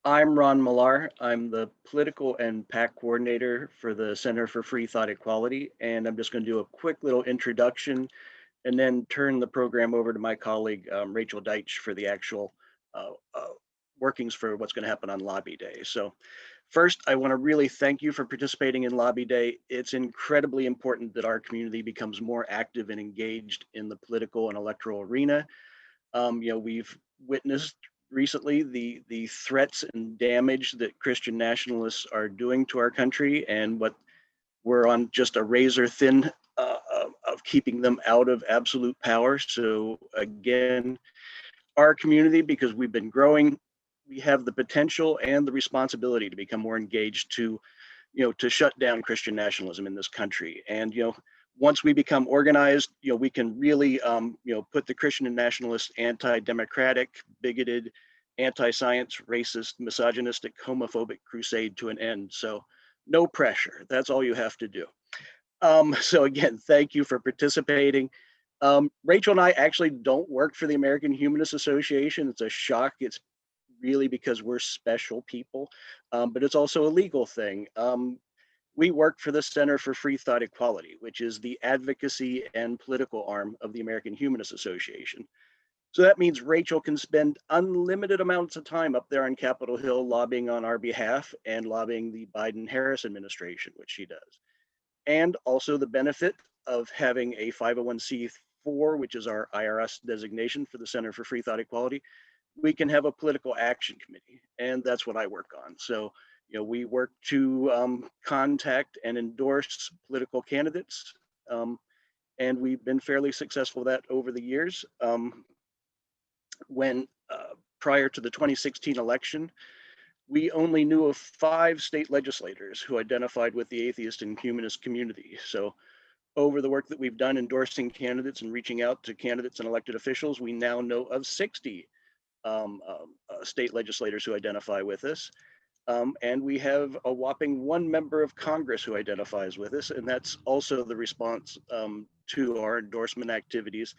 I'm Ron Millar. I'm the political and PAC coordinator for the Center for Free Thought Equality, and I'm just going to do a quick little introduction and then turn the program over to my colleague Rachel Deitch for the actual uh, uh, workings for what's going to happen on Lobby Day. So, first, I want to really thank you for participating in Lobby Day. It's incredibly important that our community becomes more active and engaged in the political and electoral arena. We've witnessed recently the threats and damage that Christian nationalists are doing to our country, and what we're on just a razor thin of keeping them out of absolute power. So again, our community, because we've been growing, we have the potential and the responsibility to become more engaged to shut down Christian nationalism in this country. And once we become organized, we can really put the Christian and nationalist, anti-democratic, bigoted, anti-science, racist, misogynistic, homophobic crusade to an end. So no pressure. That's all you have to do. So again, thank you for participating. Rachel and I actually don't work for the American Humanist Association. It's a shock. It's really because we're special people, but it's also a legal thing. We work for the Center for Free Thought Equality, which is the advocacy and political arm of the American Humanist Association. So that means Rachel can spend unlimited amounts of time up there on Capitol Hill lobbying on our behalf and lobbying the Biden Harris administration, which she does. And also the benefit of having a 501c4, which is our IRS designation for the Center for Free Thought Equality, we can have a political action committee, and that's what I work on. So, we work to contact and endorse political candidates, and we've been fairly successful at that over the years. When prior to the 2016 election, we only knew of 5 state legislators who identified with the atheist and humanist community. So, over the work that we've done endorsing candidates and reaching out to candidates and elected officials, we now know of 60 state legislators who identify with us. And we have a whopping 1 member of Congress who identifies with us. And that's also the response to our endorsement activities.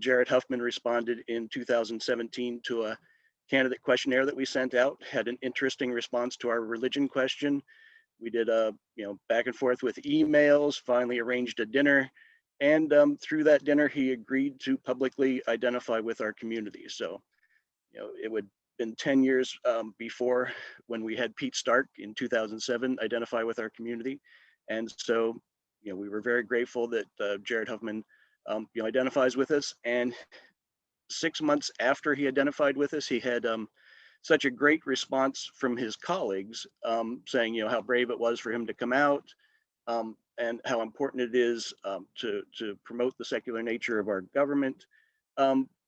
Jared Huffman responded in 2017 to a candidate questionnaire that we sent out, had an interesting response to our religion question. We did a back and forth with emails, finally arranged a dinner. And through that dinner, he agreed to publicly identify with our community. So it would been 10 years before when we had Pete Stark in 2007 identify with our community. And so, we were very grateful that Jared Huffman, identifies with us. And 6 months after he identified with us, he had such a great response from his colleagues saying, how brave it was for him to come out and how important it is to promote the secular nature of our government,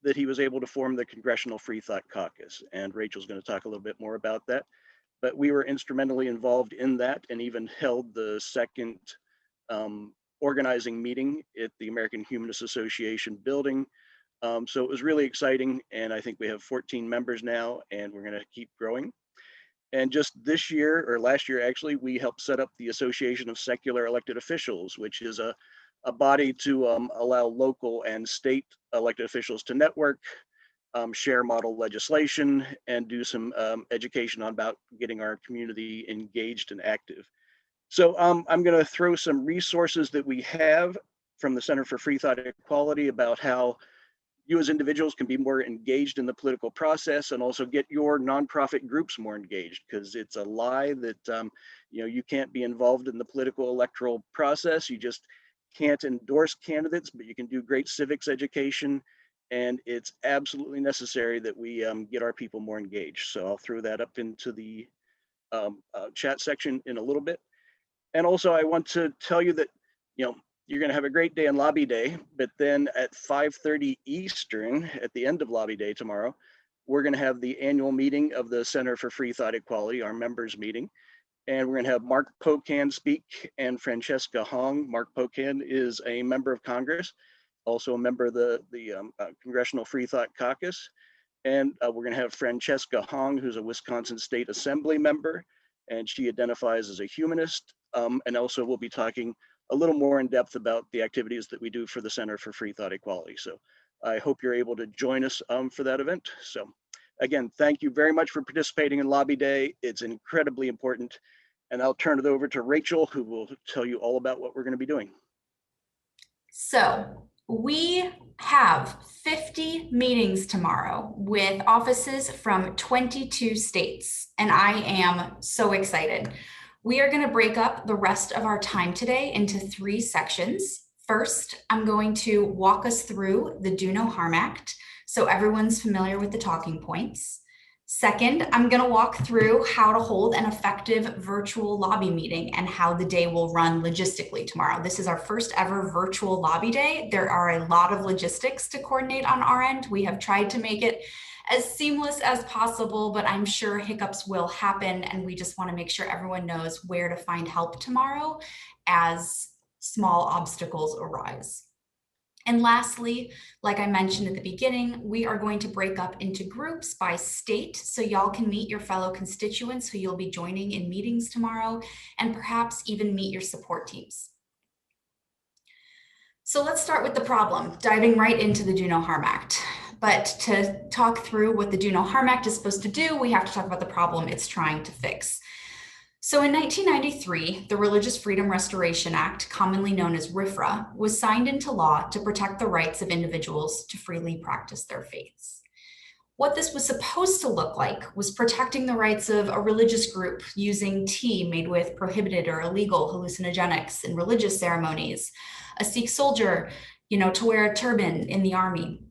that he was able to form the Congressional Free Thought Caucus. And Rachel's going to talk a little bit more about that. But we were instrumentally involved in that and even held the second organizing meeting at the American Humanist Association building. So it was really exciting. And I think we have 14 members now, and we're going to keep growing. And just this year, or last year actually, we helped set up the Association of Secular Elected Officials, which is a body to allow local and state elected officials to network, share model legislation, and do some education on about getting our community engaged and active. So I'm going to throw some resources that we have from the Center for Free Thought Equality about how you as individuals can be more engaged in the political process and also get your nonprofit groups more engaged, because it's a lie that you can't be involved in the political electoral process. You just can't endorse candidates, but you can do great civics education, and it's absolutely necessary that we get our people more engaged. So I'll throw that up into the chat section in a little bit. And also I want to tell you that you're going to have a great day on Lobby Day, but then at 5:30 Eastern, at the end of Lobby Day tomorrow, we're going to have the annual meeting of the Center for Free Thought Equality, our members meeting. And we're going to have Mark Pocan speak and Francesca Hong. Mark Pocan is a member of Congress, also a member of the Congressional Free Thought Caucus. And we're going to have Francesca Hong, who's a Wisconsin State Assembly member, and she identifies as a humanist. And also we'll be talking a little more in depth about the activities that we do for the Center for Free Thought Equality. So I hope you're able to join us for that event. So Again, thank you very much for participating in Lobby Day. It's incredibly important. And I'll turn it over to Rachel, who will tell you all about what we're going to be doing. So we have 50 meetings tomorrow with offices from 22 states, and I am so excited. We are going to break up the rest of our time today into 3 sections. First, I'm going to walk us through the Do No Harm Act, so everyone's familiar with the talking points. Second, I'm going to walk through how to hold an effective virtual lobby meeting and how the day will run logistically tomorrow. This is our first ever virtual lobby day. There are a lot of logistics to coordinate on our end. We have tried to make it as seamless as possible, but I'm sure hiccups will happen, and we just want to make sure everyone knows where to find help tomorrow as small obstacles arise. And lastly, like I mentioned at the beginning, we are going to break up into groups by state so y'all can meet your fellow constituents who you'll be joining in meetings tomorrow, and perhaps even meet your support teams. So let's start with the problem, diving right into the Do No Harm Act. But to talk through what the Do No Harm Act is supposed to do, we have to talk about the problem it's trying to fix. So in 1993, the Religious Freedom Restoration Act, commonly known as RFRA, was signed into law to protect the rights of individuals to freely practice their faiths. What this was supposed to look like was protecting the rights of a religious group using tea made with prohibited or illegal hallucinogenics in religious ceremonies, a Sikh soldier, to wear a turban in the army,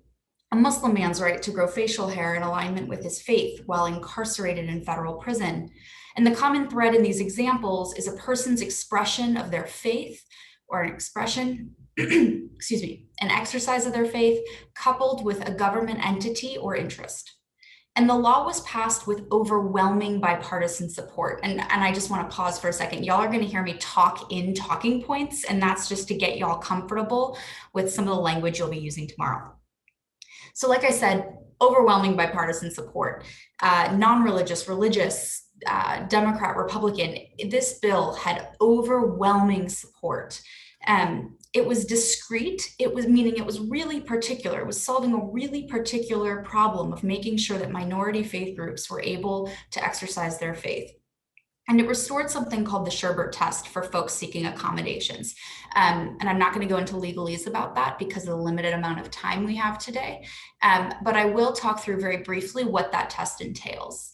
a Muslim man's right to grow facial hair in alignment with his faith while incarcerated in federal prison. And the common thread in these examples is a person's expression of their faith, or an expression, an exercise of their faith, coupled with a government entity or interest. And the law was passed with overwhelming bipartisan support. And I just want to pause for a second. Y'all are going to hear me talk in talking points, and that's just to get y'all comfortable with some of the language you'll be using tomorrow. So like I said, overwhelming bipartisan support, non-religious, religious, Democrat, Republican, this bill had overwhelming support. It was discrete, meaning it was really particular. It was solving a really particular problem of making sure that minority faith groups were able to exercise their faith. And it restored something called the Sherbert test for folks seeking accommodations. And I'm not going to go into legalese about that because of the limited amount of time we have today. But I will talk through very briefly what that test entails.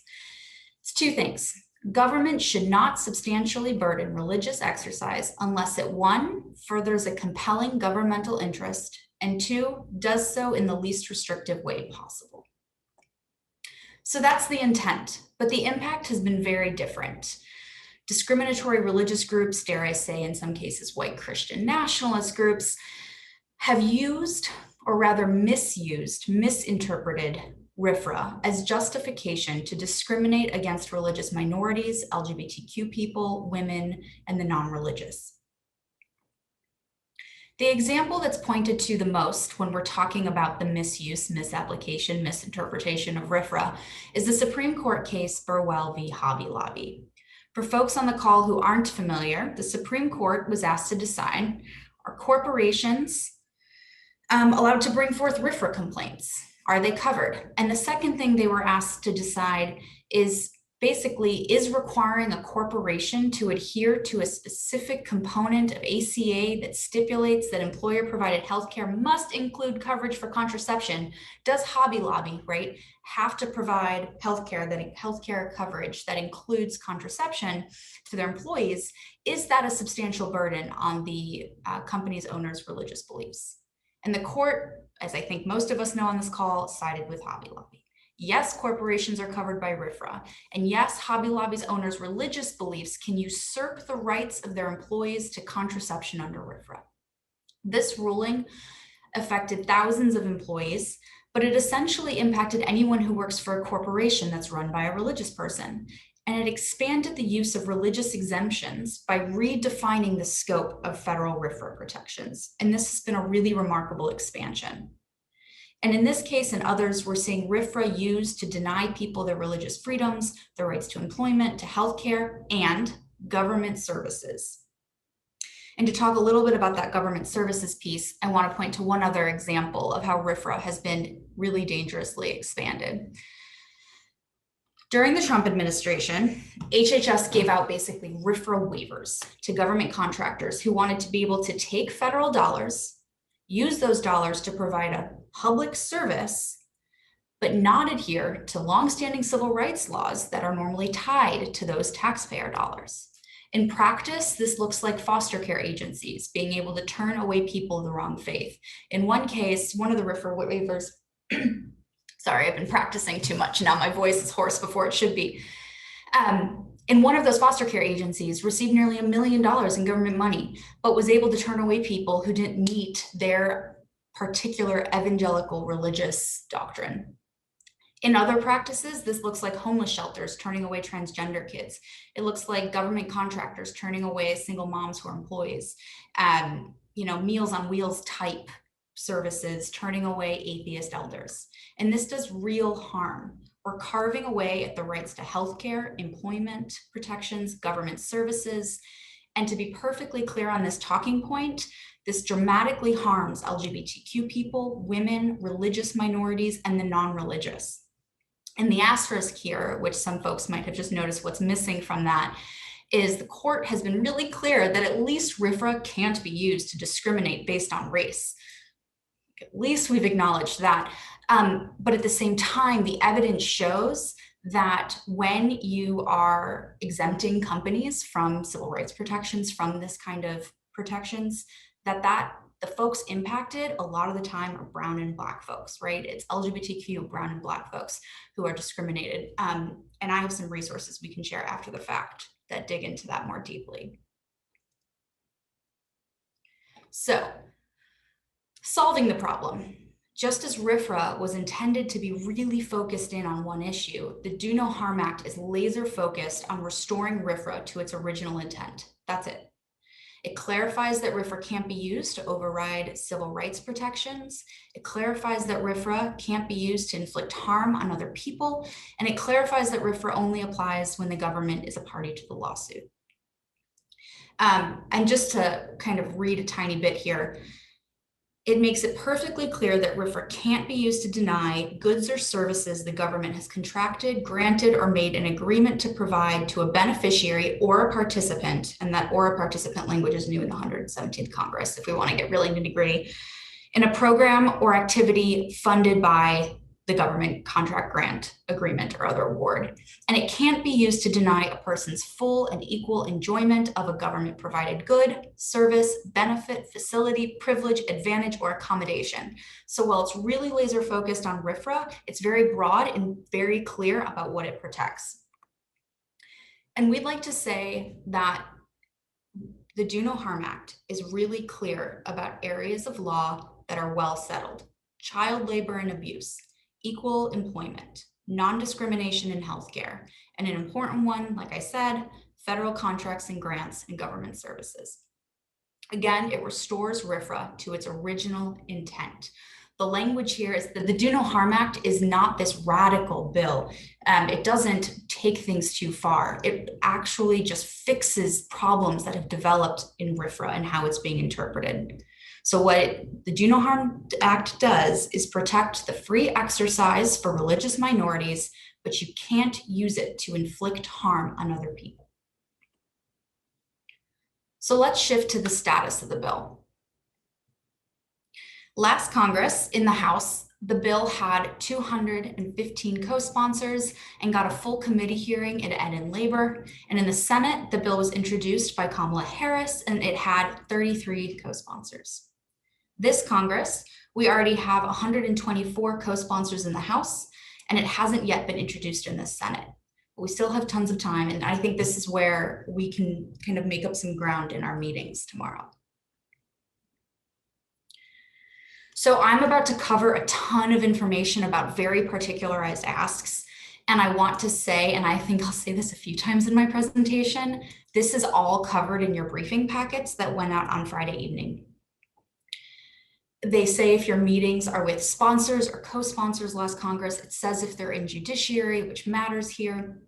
It's 2 things. Government should not substantially burden religious exercise unless it, 1, furthers a compelling governmental interest, and 2, does so in the least restrictive way possible. So that's the intent, but the impact has been very different. Discriminatory religious groups, dare I say in some cases white Christian nationalist groups, have used, or rather misinterpreted RFRA as justification to discriminate against religious minorities, LGBTQ people, women, and the non-religious. The example that's pointed to the most when we're talking about the misuse, misapplication, misinterpretation of RFRA is the Supreme Court case Burwell v. Hobby Lobby. For folks on the call who aren't familiar, the Supreme Court was asked to decide, are corporations allowed to bring forth RFRA complaints? Are they covered? And the second thing they were asked to decide is requiring a corporation to adhere to a specific component of ACA that stipulates that employer-provided healthcare must include coverage for contraception. Does Hobby Lobby, right, have to provide healthcare coverage that includes contraception to their employees? Is that a substantial burden on the company's owners' religious beliefs? And the court, as I think most of us know on this call, sided with Hobby Lobby. Yes, corporations are covered by RFRA. And yes, Hobby Lobby's owners' religious beliefs can usurp the rights of their employees to contraception under RFRA. This ruling affected thousands of employees, but it essentially impacted anyone who works for a corporation that's run by a religious person. And it expanded the use of religious exemptions by redefining the scope of federal RFRA protections. And this has been a really remarkable expansion. And in this case and others, we're seeing RFRA used to deny people their religious freedoms, their rights to employment, to healthcare, and government services. And to talk a little bit about that government services piece, I want to point to one other example of how RFRA has been really dangerously expanded. During the Trump administration, HHS gave out basically RFRA waivers to government contractors who wanted to be able to take federal dollars, use those dollars to provide a public service, but not adhere to longstanding civil rights laws that are normally tied to those taxpayer dollars. In practice, this looks like foster care agencies being able to turn away people of the wrong faith. In one case, one of the RFRA waivers, sorry, I've been practicing too much. Now my voice is hoarse before it should be. In one of those foster care agencies received nearly $1 million in government money, but was able to turn away people who didn't meet their particular evangelical religious doctrine. In other practices, this looks like homeless shelters turning away transgender kids. It looks like government contractors turning away single moms who are employees. Meals on Wheels type services turning away atheist elders. And this does real harm. We're carving away at the rights to healthcare, employment protections, government services. And to be perfectly clear on this talking point, this dramatically harms LGBTQ people, women, religious minorities, and the non-religious. And the asterisk here, which some folks might have just noticed what's missing from that, is the court has been really clear that at least RFRA can't be used to discriminate based on race. At least we've acknowledged that. But at the same time, the evidence shows that when you are exempting companies from civil rights protections, from this kind of protections, that the folks impacted a lot of the time are brown and Black folks, right? It's LGBTQ, brown and Black folks who are discriminated. And I have some resources we can share after the fact that dig into that more deeply. So, solving the problem. Just as RFRA was intended to be really focused in on one issue, the Do No Harm Act is laser focused on restoring RFRA to its original intent. That's it. It clarifies that RFRA can't be used to override civil rights protections. It clarifies that RFRA can't be used to inflict harm on other people. And it clarifies that RFRA only applies when the government is a party to the lawsuit. And just to kind of read a tiny bit here, it makes it perfectly clear that RFRA can't be used to deny goods or services the government has contracted, granted, or made an agreement to provide to a beneficiary or a participant, and that or a participant language is new in the 117th Congress, if we want to get really nitty-gritty, in a program or activity funded by the government contract, grant, agreement, or other award. And it can't be used to deny a person's full and equal enjoyment of a government provided good, service, benefit, facility, privilege, advantage, or accommodation. So while it's really laser focused on RFRA, it's very broad and very clear about what it protects. And we'd like to say that the Do No Harm Act is really clear about areas of law that are well settled: child labor and abuse, equal employment, non-discrimination in healthcare, and an important one, like I said, federal contracts and grants and government services. Again, it restores RFRA to its original intent. The language here is that the Do No Harm Act is not this radical bill. It doesn't take things too far. It actually just fixes problems that have developed in RFRA and how it's being interpreted. So what the Do No Harm Act does is protect the free exercise for religious minorities, but you can't use it to inflict harm on other people. So let's shift to the status of the bill. Last Congress in the House, the bill had 215 co-sponsors and got a full committee hearing in Ed and Labor. And in the Senate, the bill was introduced by Kamala Harris and it had 33 co-sponsors. This Congress, we already have 124 co-sponsors in the House, and it hasn't yet been introduced in the Senate. But we still have tons of time, and I think this is where we can kind of make up some ground in our meetings tomorrow. So I'm about to cover a ton of information about very particularized asks, and I want to say, and I think I'll say this a few times in my presentation, this is all covered in your briefing packets that went out on Friday evening. They say if your meetings are with sponsors or co-sponsors last Congress, it says if they're in judiciary, which matters here.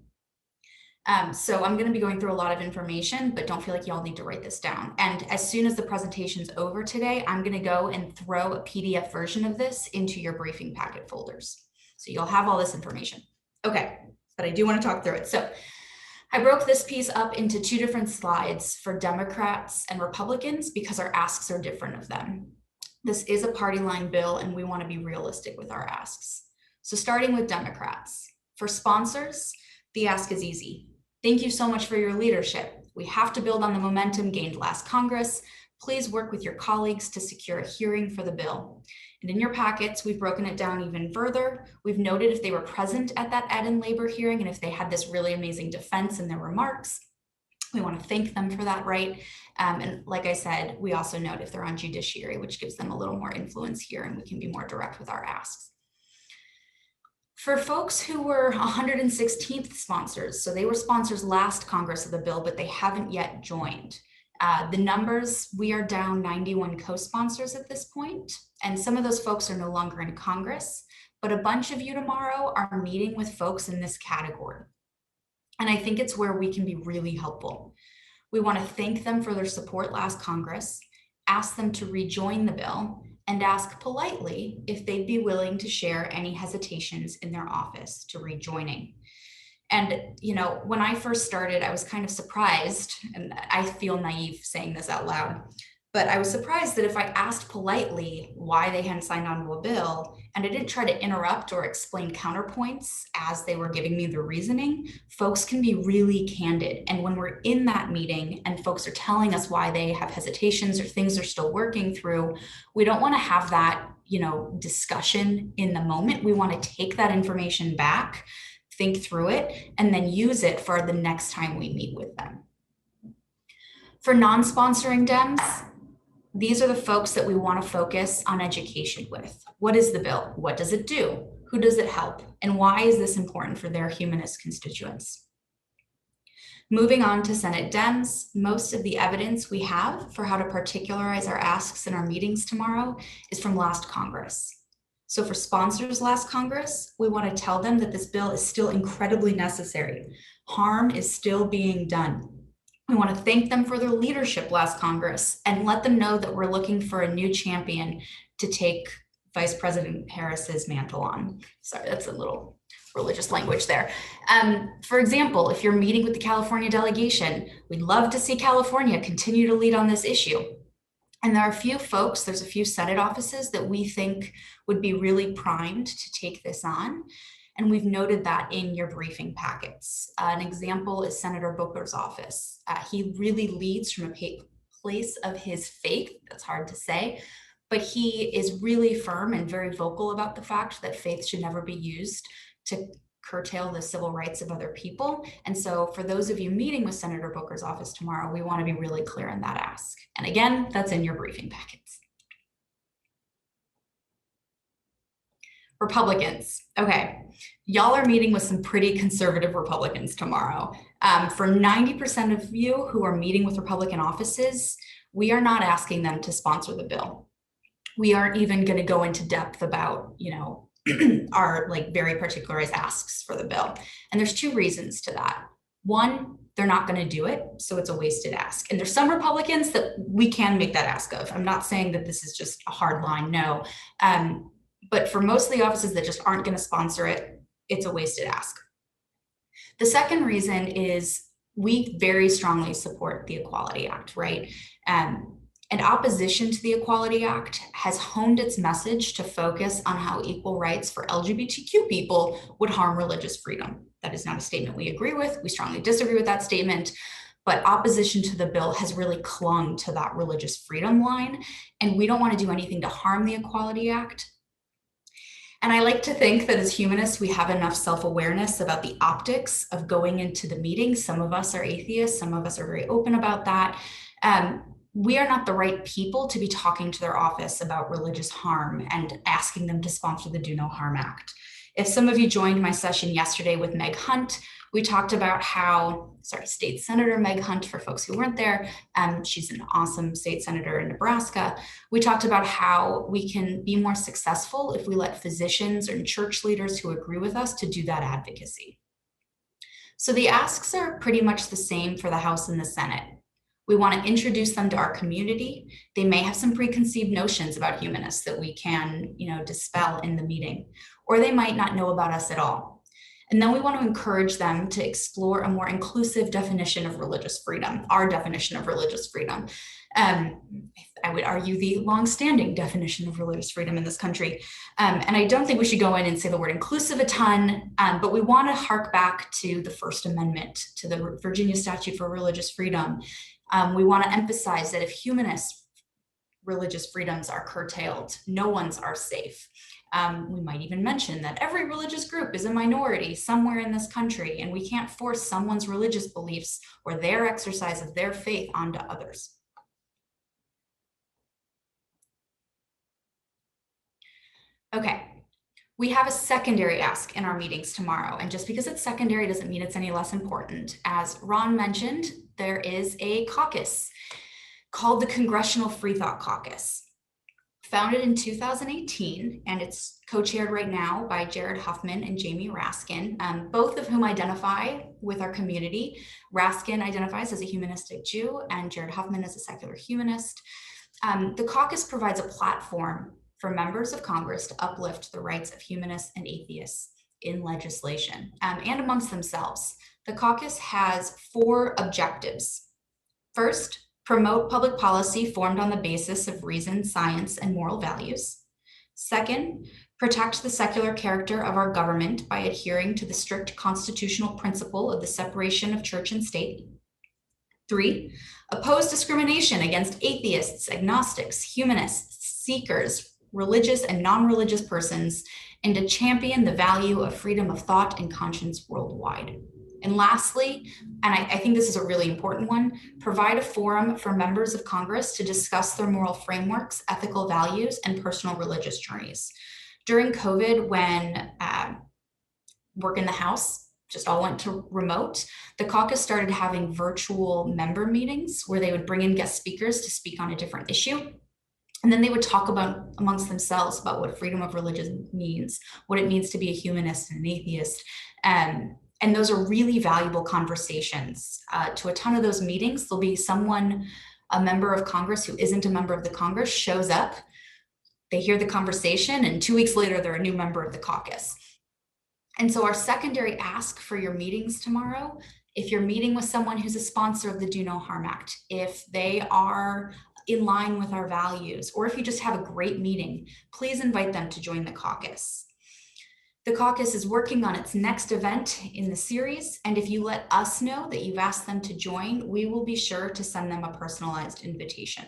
So I'm going to be going through a lot of information, but don't feel like y'all need to write this down. And as soon as the presentation's over today, I'm going to go and throw a PDF version of this into your briefing packet folders. So you'll have all this information. Okay, but I do want to talk through it. So I broke this piece up into 2 different slides for Democrats and Republicans because our asks are different of them. This is a party line bill and we want to be realistic with our asks. So starting with Democrats, for sponsors, the ask is easy. Thank you so much for your leadership. We have to build on the momentum gained last Congress. Please work with your colleagues to secure a hearing for the bill. And in your packets, we've broken it down even further. We've noted if they were present at that Ed and Labor hearing and if they had this really amazing defense in their remarks. We want to thank them for that, right? And like I said, we also note if they're on judiciary, which gives them a little more influence here and we can be more direct with our asks. For folks who were 116th sponsors, so they were sponsors last Congress of the bill, but they haven't yet joined. The numbers, we are down 91 co-sponsors at this point, and some of those folks are no longer in Congress, but a bunch of you tomorrow are meeting with folks in this category. And I think it's where we can be really helpful. We want to thank them for their support last Congress, ask them to rejoin the bill, and ask politely if they'd be willing to share any hesitations in their office to rejoining. And, you know, when I first started, I was kind of surprised, and I feel naive saying this out loud, but I was surprised that if I asked politely why they hadn't signed on to a bill, and I didn't try to interrupt or explain counterpoints as they were giving me the reasoning, folks can be really candid. And when we're in that meeting and folks are telling us why they have hesitations or things they're still working through, we don't want to have that, you know, discussion in the moment. We want to take that information back, think through it, and then use it for the next time we meet with them. For non-sponsoring Dems, these are the folks that we want to focus on education with. What is the bill? What does it do? Who does it help? And why is this important for their humanist constituents? Moving on to Senate Dems, most of the evidence we have for how to particularize our asks in our meetings tomorrow is from last Congress. So for sponsors last Congress, we want to tell them that this bill is still incredibly necessary. Harm is still being done. We want to thank them for their leadership last Congress and let them know that we're looking for a new champion to take Vice President Harris's mantle on. Sorry, that's a little religious language there. For example, if you're meeting with the California delegation, we'd love to see California continue to lead on this issue. And there are a few folks, there's a few Senate offices that we think would be really primed to take this on. And we've noted that in your briefing packets. An example is Senator Booker's office. He really leads from a place of his faith, that's hard to say, but he is really firm and very vocal about the fact that faith should never be used to curtail the civil rights of other people. And so for those of you meeting with Senator Booker's office tomorrow, we want to be really clear in that ask. And again, that's in your briefing packets. Republicans. Okay, y'all are meeting with some pretty conservative Republicans tomorrow. For 90% of you who are meeting with Republican offices, we are not asking them to sponsor the bill. We aren't even going to go into depth about, you know, our like very particularized asks for the bill. And there's 2 reasons to that. One, they're not going to do it, so it's a wasted ask. And there's some Republicans that we can make that ask of. I'm not saying that this is just a hard line, no. But for most of the offices that just aren't going to sponsor it, it's a wasted ask. The second reason is we very strongly support the Equality Act, right? And opposition to the Equality Act has honed its message to focus on how equal rights for LGBTQ people would harm religious freedom. That is not a statement we agree with. We strongly disagree with that statement. But opposition to the bill has really clung to that religious freedom line. And we don't want to do anything to harm the Equality Act. And I like to think that as humanists, we have enough self-awareness about the optics of going into the meeting. Some of us are atheists, some of us are very open about that. We are not the right people to be talking to their office about religious harm and asking them to sponsor the Do No Harm Act. If some of you joined my session yesterday with Meg Hunt, we talked about how, State Senator Meg Hunt, for folks who weren't there, she's an awesome state senator in Nebraska. We talked about how we can be more successful if we let physicians and church leaders who agree with us to do that advocacy. So the asks are pretty much the same for the House and the Senate. We want to introduce them to our community. They may have some preconceived notions about humanists that we can, dispel in the meeting, or they might not know about us at all. And then we want to encourage them to explore a more inclusive definition of religious freedom, our definition of religious freedom. I would argue the longstanding definition of religious freedom in this country. And I don't think we should go in and say the word inclusive a ton, but we want to hark back to the First Amendment, to the Virginia Statute for Religious Freedom. We want to emphasize that if humanist religious freedoms are curtailed, no one's are safe. We might even mention that every religious group is a minority somewhere in this country, and we can't force someone's religious beliefs or their exercise of their faith onto others. Okay, we have a secondary ask in our meetings tomorrow, and just because it's secondary doesn't mean it's any less important. As Ron mentioned, there is a caucus called the Congressional Free Thought Caucus. Founded in 2018, and it's co-chaired right now by Jared Huffman and Jamie Raskin, both of whom identify with our community. Raskin identifies as a humanistic Jew, and Jared Huffman as a secular humanist. The caucus provides a platform for members of Congress to uplift the rights of humanists and atheists in legislation and amongst themselves. The caucus has 4 objectives. First, promote public policy formed on the basis of reason, science, and moral values. Second, protect the secular character of our government by adhering to the strict constitutional principle of the separation of church and state. 3, oppose discrimination against atheists, agnostics, humanists, seekers, religious and non-religious persons, and to champion the value of freedom of thought and conscience worldwide. And lastly, and I think this is a really important one, provide a forum for members of Congress to discuss their moral frameworks, ethical values, and personal religious journeys. During COVID, when work in the House just all went to remote, the caucus started having virtual member meetings where they would bring in guest speakers to speak on a different issue. And then they would talk about amongst themselves about what freedom of religion means, what it means to be a humanist and an atheist. And those are really valuable conversations. To a ton of those meetings, there'll be someone, a member of Congress who isn't a member of the Congress, shows up, they hear the conversation, and 2 weeks later, they're a new member of the caucus. And so our secondary ask for your meetings tomorrow, if you're meeting with someone who's a sponsor of the Do No Harm Act, if they are in line with our values, or if you just have a great meeting, please invite them to join the caucus. The caucus is working on its next event in the series, and if you let us know that you've asked them to join, we will be sure to send them a personalized invitation.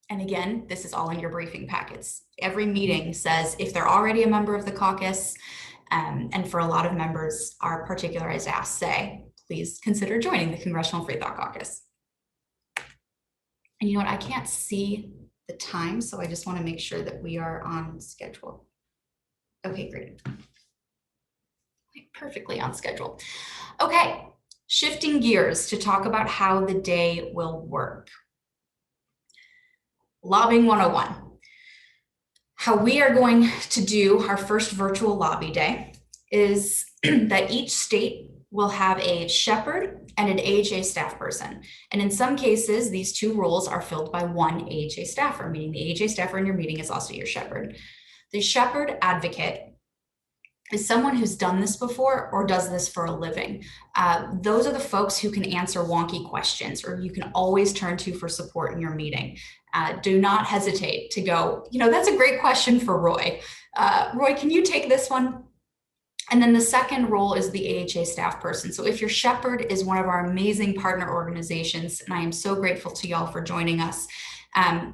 And again, this is all in your briefing packets. Every meeting says if they're already a member of the caucus, and for a lot of members, our particularized asks say, please consider joining the Congressional Free Thought Caucus. And you know what, I can't see the time, so I just want to make sure that we are on schedule. Okay, great. Perfectly on schedule. Okay, shifting gears to talk about how the day will work. Lobbying 101. How we are going to do our first virtual lobby day is that each state will have a shepherd and an AHA staff person. And in some cases, these 2 roles are filled by one AHA staffer, meaning the AHA staffer in your meeting is also your shepherd. The shepherd advocate is someone who's done this before or does this for a living. Those are the folks who can answer wonky questions or you can always turn to for support in your meeting. Do not hesitate to go, you know, that's a great question for Roy. Roy, can you take this one? And then the second role is the AHA staff person. So if your shepherd is one of our amazing partner organizations, and I am so grateful to y'all for joining us,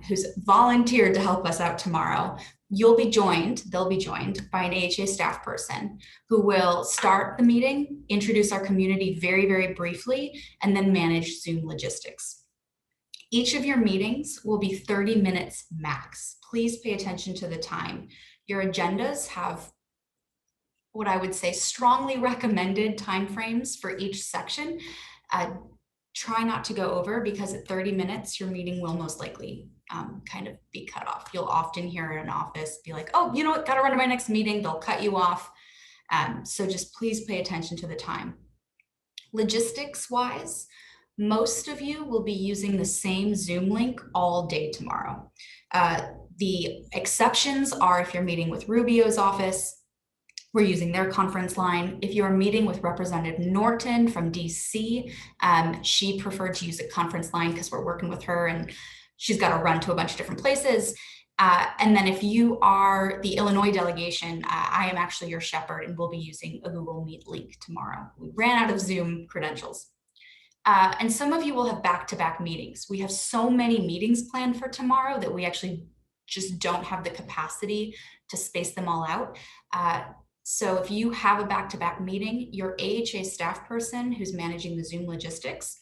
who's volunteered to help us out tomorrow, they'll be joined by an AHA staff person who will start the meeting, introduce our community very, very briefly, and then manage Zoom logistics. Each of your meetings will be 30 minutes max. Please pay attention to the time. Your agendas have what I would say strongly recommended timeframes for each section. Try not to go over because at 30 minutes, your meeting will most likely kind of be cut off. You'll often hear in an office be like, oh, you know what, gotta run to my next meeting. They'll cut you off. So just please pay attention to the time. Logistics wise, most of you will be using the same Zoom link all day tomorrow. The exceptions are if you're meeting with Rubio's office, We're using their conference line. If you're meeting with Representative Norton from DC, she preferred to use a conference line because we're working with her and she's got to run to a bunch of different places. And then if you are the Illinois delegation, I am actually your shepherd and we'll be using a Google Meet link tomorrow. We ran out of Zoom credentials. And some of you will have back-to-back meetings. We have so many meetings planned for tomorrow that we actually just don't have the capacity to space them all out. So if you have a back-to-back meeting, your AHA staff person who's managing the Zoom logistics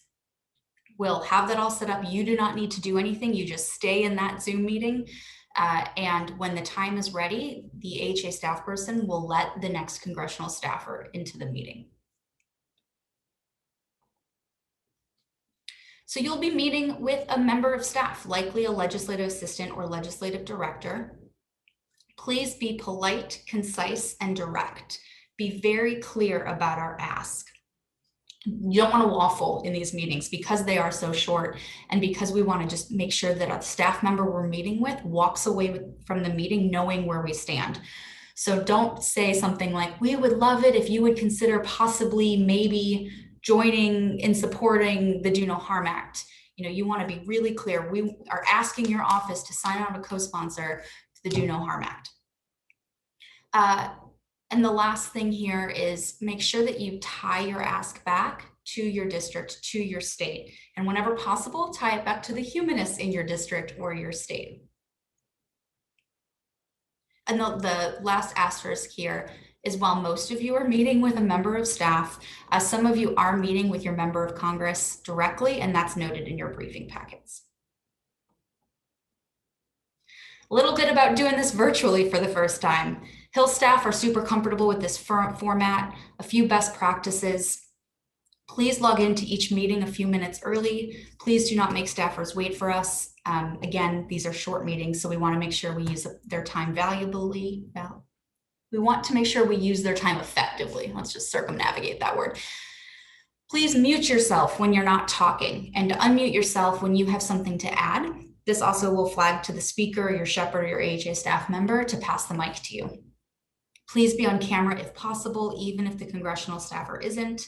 will have that all set up. You do not need to do anything. You just stay in that Zoom meeting. And when the time is ready, the AHA staff person will let the next congressional staffer into the meeting. So you'll be meeting with a member of staff, likely a legislative assistant or legislative director. Please be polite, concise, and direct. Be very clear about our ask. You don't want to waffle in these meetings because they are so short and because we want to just make sure that a staff member we're meeting with walks away from the meeting knowing where we stand. So don't say something like, we would love it if you would consider possibly maybe joining and supporting the Do No Harm Act. You know, you want to be really clear. We are asking your office to sign on a co-sponsor to the Do No Harm Act. And the last thing here is make sure that you tie your ask back to your district, to your state. And whenever possible, tie it back to the humanists in your district or your state. And the last asterisk here is while most of you are meeting with a member of staff, some of you are meeting with your member of Congress directly, and that's noted in your briefing packets. A little bit about doing this virtually for the first time. Hill staff are super comfortable with this format. A few best practices. Please log into each meeting a few minutes early. Please do not make staffers wait for us. Again, these are short meetings, so we want to make sure we use their time valuably. We want to make sure we use their time effectively. Let's just circumnavigate that word. Please mute yourself when you're not talking and unmute yourself when you have something to add. This also will flag to the speaker, your shepherd, or your AHA staff member to pass the mic to you. Please be on camera if possible, even if the congressional staffer isn't.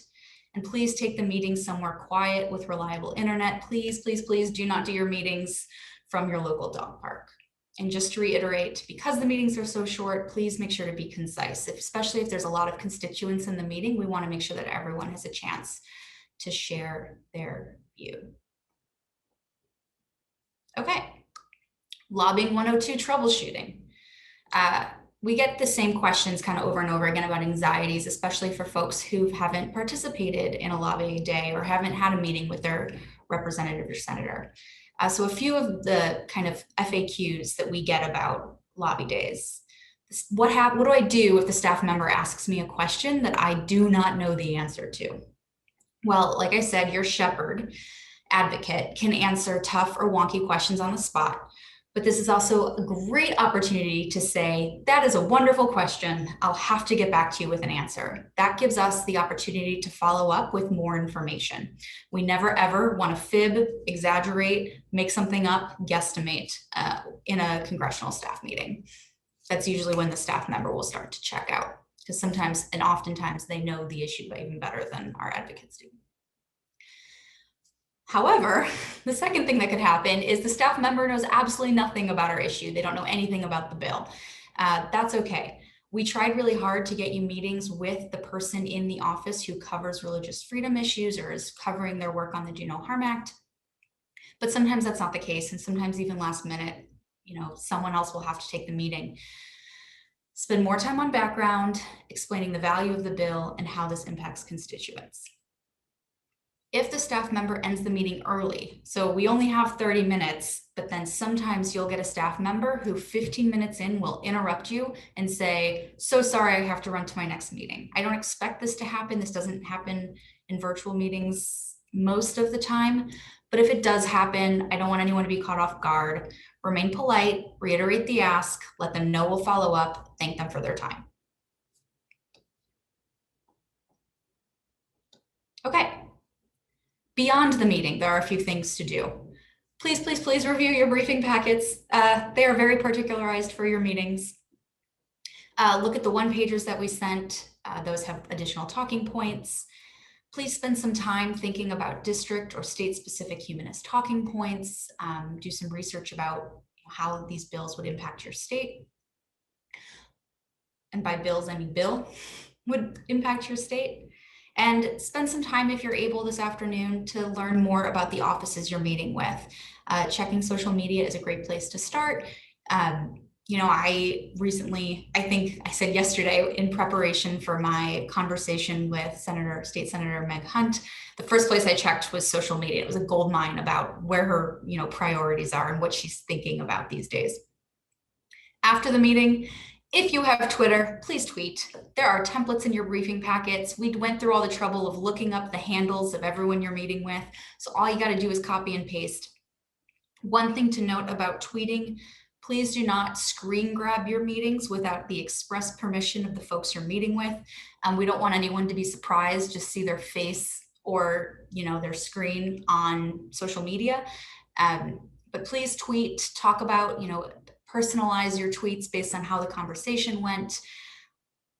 And please take the meeting somewhere quiet with reliable internet. Please, please, please do not do your meetings from your local dog park. And just to reiterate, because the meetings are so short, please make sure to be concise, especially if there's a lot of constituents in the meeting. We want to make sure that everyone has a chance to share their view. Okay, lobbying 102 troubleshooting. We get the same questions kind of over and over again about anxieties, especially for folks who haven't participated in a lobbying day or haven't had a meeting with their representative or senator. So a few of the kind of FAQs that we get about lobby days. What do I do if the staff member asks me a question that I do not know the answer to? Well, like I said, your shepherd advocate can answer tough or wonky questions on the spot. But this is also a great opportunity to say, that is a wonderful question. I'll have to get back to you with an answer. That gives us the opportunity to follow up with more information. We never ever want to fib, exaggerate, make something up, guesstimate in a congressional staff meeting. That's usually when the staff member will start to check out, because sometimes and oftentimes they know the issue even better than our advocates do. However, the second thing that could happen is the staff member knows absolutely nothing about our issue. They don't know anything about the bill. That's okay. We tried really hard to get you meetings with the person in the office who covers religious freedom issues or is covering their work on the Do No Harm Act. But sometimes that's not the case. And sometimes even last minute, someone else will have to take the meeting. Spend more time on background, explaining the value of the bill and how this impacts constituents. If the staff member ends the meeting early, so we only have 30 minutes, but then sometimes you'll get a staff member who 15 minutes in will interrupt you and say, so sorry, I have to run to my next meeting. I don't expect this to happen. This doesn't happen in virtual meetings most of the time, but if it does happen, I don't want anyone to be caught off guard. Remain polite, reiterate the ask, let them know we'll follow up, thank them for their time. Okay. Beyond the meeting, there are a few things to do. Please, please, please review your briefing packets. They are very particularized for your meetings. Look at the one-pagers that we sent. Those have additional talking points. Please spend some time thinking about district or state-specific humanist talking points. Do some research about how these bills would impact your state. And by bills, I mean bill would impact your state. And spend some time, if you're able this afternoon, to learn more about the offices you're meeting with. Checking social media is a great place to start. I think I said yesterday, in preparation for my conversation with State Senator Meg Hunt, the first place I checked was social media. It was a gold mine about where her, priorities are and what she's thinking about these days. After the meeting, if you have Twitter, please tweet. There are templates in your briefing packets. We went through all the trouble of looking up the handles of everyone you're meeting with. So all you got to do is copy and paste. One thing to note about tweeting: please do not screen grab your meetings without the express permission of the folks you're meeting with. We don't want anyone to be surprised, just see their face or their screen on social media. But please tweet, talk about, personalize your tweets based on how the conversation went.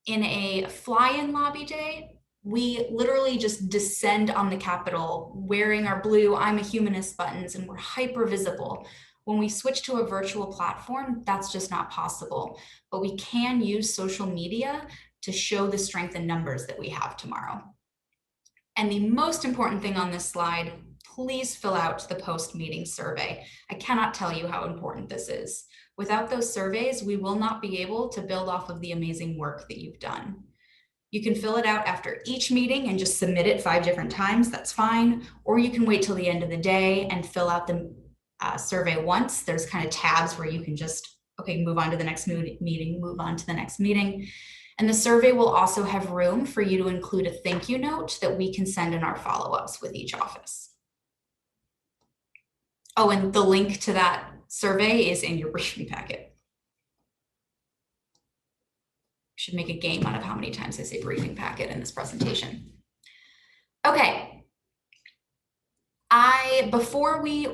In a fly-in lobby day, we literally just descend on the Capitol wearing our blue "I'm a Humanist" buttons, and we're hyper visible. When we switch to a virtual platform, that's just not possible. But we can use social media to show the strength in numbers that we have tomorrow. And the most important thing on this slide, please fill out the post-meeting survey. I cannot tell you how important this is. Without those surveys, we will not be able to build off of the amazing work that you've done. You can fill it out after each meeting and just submit it 5 different times, that's fine. Or you can wait till the end of the day and fill out the survey once. There's kind of tabs where you can just, move on to the next meeting, move on to the next meeting. And the survey will also have room for you to include a thank you note that we can send in our follow-ups with each office. Oh, and the link to that survey is in your briefing packet. Should make a game out of how many times I say briefing packet in this presentation. Okay. Before we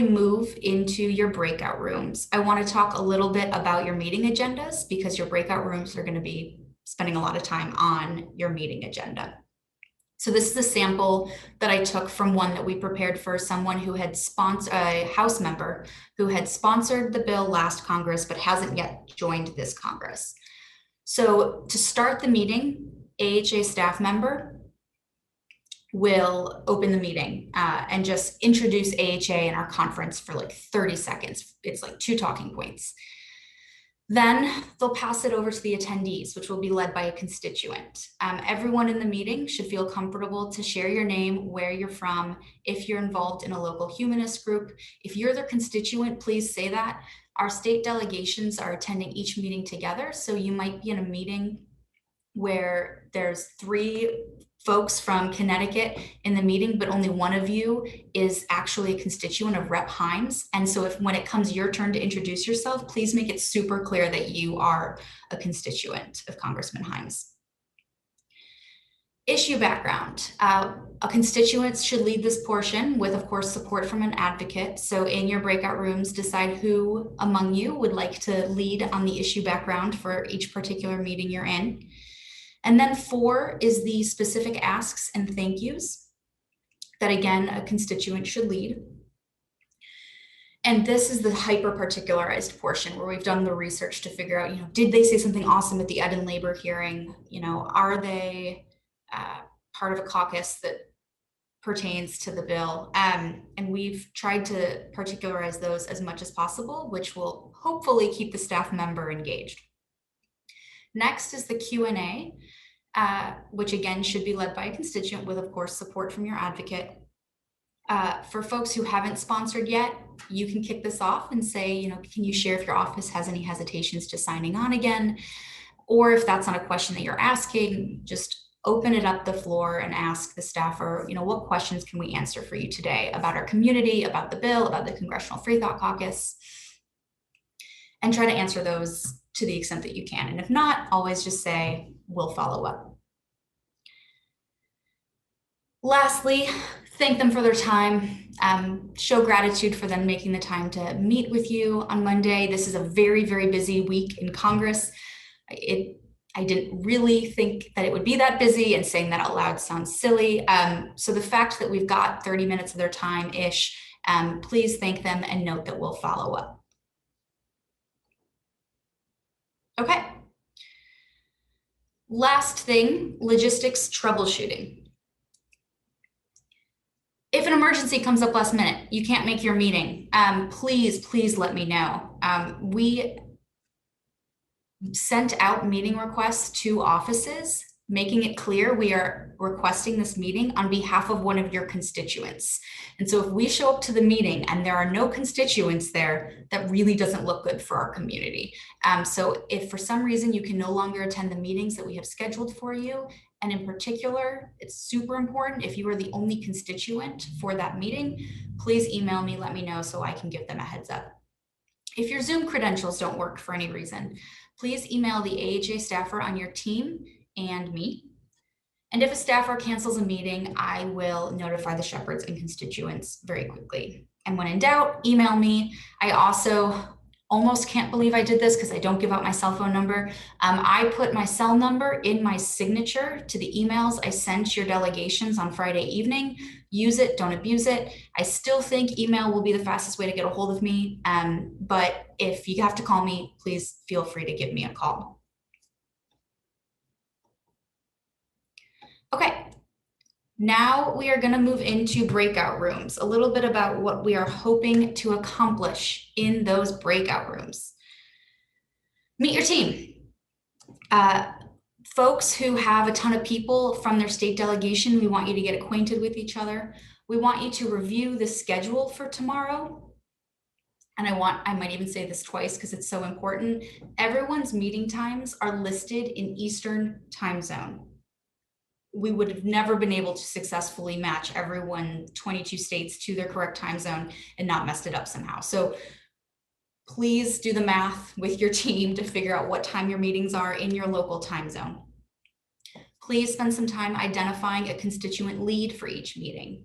move into your breakout rooms, I want to talk a little bit about your meeting agendas, because your breakout rooms are going to be spending a lot of time on your meeting agenda. So this is a sample that I took from one that we prepared for someone who had sponsored, a House member who had sponsored the bill last Congress, but hasn't yet joined this Congress. So to start the meeting, AHA staff member will open the meeting and just introduce AHA and our conference for like 30 seconds. It's like 2 talking points. Then they'll pass it over to the attendees, which will be led by a constituent. Everyone in the meeting should feel comfortable to share your name, where you're from, if you're involved in a local humanist group. If you're the constituent, please say that. Our state delegations are attending each meeting together, so you might be in a meeting where there's 3 folks from Connecticut in the meeting, but only one of you is actually a constituent of Rep. Hynes. And so when it comes your turn to introduce yourself, please make it super clear that you are a constituent of Congressman Hynes. Issue background. A constituent should lead this portion with, of course, support from an advocate. So in your breakout rooms, decide who among you would like to lead on the issue background for each particular meeting you're in. And then 4 is the specific asks and thank yous that, again, a constituent should lead. And this is the hyper particularized portion where we've done the research to figure out, did they say something awesome at the Ed and Labor hearing? Are they part of a caucus that pertains to the bill? And we've tried to particularize those as much as possible, which will hopefully keep the staff member engaged. Next is the Q&A, which again should be led by a constituent with, of course, support from your advocate. For folks who haven't sponsored yet, you can kick this off and say, can you share if your office has any hesitations to signing on again? Or if that's not a question that you're asking, just open it up the floor and ask the staffer, what questions can we answer for you today about our community, about the bill, about the Congressional Free Thought Caucus, and try to answer those to the extent that you can. And if not, always just say, we'll follow up. Lastly, thank them for their time, show gratitude for them making the time to meet with you on Monday. This is a very, very busy week in Congress. I didn't really think that it would be that busy, and saying that out loud sounds silly. So the fact that we've got 30 minutes of their time-ish, please thank them and note that we'll follow up. Okay. Last thing, logistics troubleshooting. If an emergency comes up last minute, you can't make your meeting, please let me know. We sent out meeting requests to offices, making it clear we are requesting this meeting on behalf of one of your constituents. And so if we show up to the meeting and there are no constituents there, that really doesn't look good for our community. So if for some reason you can no longer attend the meetings that we have scheduled for you, and in particular, it's super important, if you are the only constituent for that meeting, please email me, let me know so I can give them a heads up. If your Zoom credentials don't work for any reason, please email the AHA staffer on your team and me. And if a staffer cancels a meeting, I will notify the shepherds and constituents very quickly. And when in doubt, email me. I also almost can't believe I did this because I don't give out my cell phone number. I put my cell number in my signature to the emails I sent to your delegations on Friday evening. Use it, don't abuse it. I still think email will be the fastest way to get a hold of me. But if you have to call me, please feel free to give me a call. Okay. Now we are going to move into breakout rooms, a little bit about what we are hoping to accomplish in those breakout rooms. Meet your team. Folks who have a ton of people from their state delegation, we want you to get acquainted with each other. We want you to review the schedule for tomorrow. And I might even say this twice because it's so important. Everyone's meeting times are listed in Eastern time zone. We would have never been able to successfully match everyone 22 states to their correct time zone and not messed it up somehow. So please do the math with your team to figure out what time your meetings are in your local time zone. Please spend some time identifying a constituent lead for each meeting.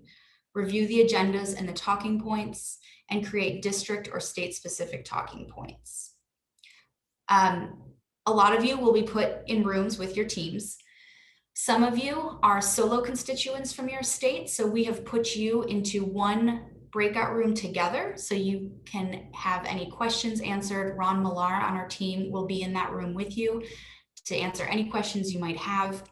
Review the agendas and the talking points, and create district or state specific talking points. A lot of you will be put in rooms with your teams. Some of you are solo constituents from your state, so we have put you into one breakout room together so you can have any questions answered. Ron Millar on our team will be in that room with you to answer any questions you might have.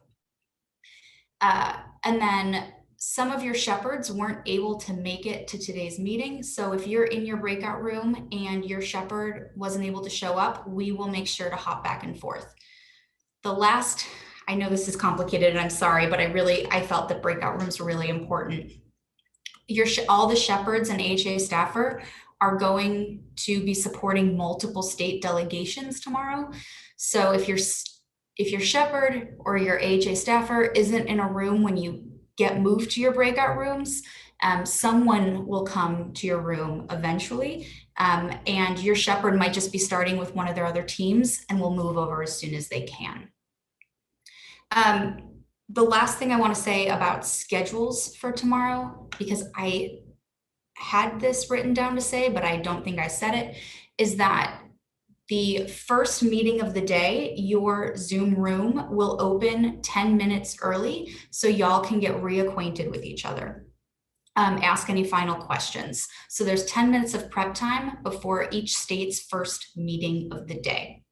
And then some of your shepherds weren't able to make it to today's meeting. So if you're in your breakout room and your shepherd wasn't able to show up, we will make sure to hop back and forth. I know this is complicated and I'm sorry, but I felt that breakout rooms were really important. All the shepherds and AHA staffer are going to be supporting multiple state delegations tomorrow. So if your shepherd or your AHA staffer isn't in a room when you get moved to your breakout rooms, someone will come to your room eventually. And your shepherd might just be starting with one of their other teams and will move over as soon as they can. The last thing I want to say about schedules for tomorrow, because I had this written down to say, but I don't think I said it, is that the first meeting of the day, your Zoom room will open 10 minutes early so y'all can get reacquainted with each other. Ask any final questions. So there's 10 minutes of prep time before each state's first meeting of the day.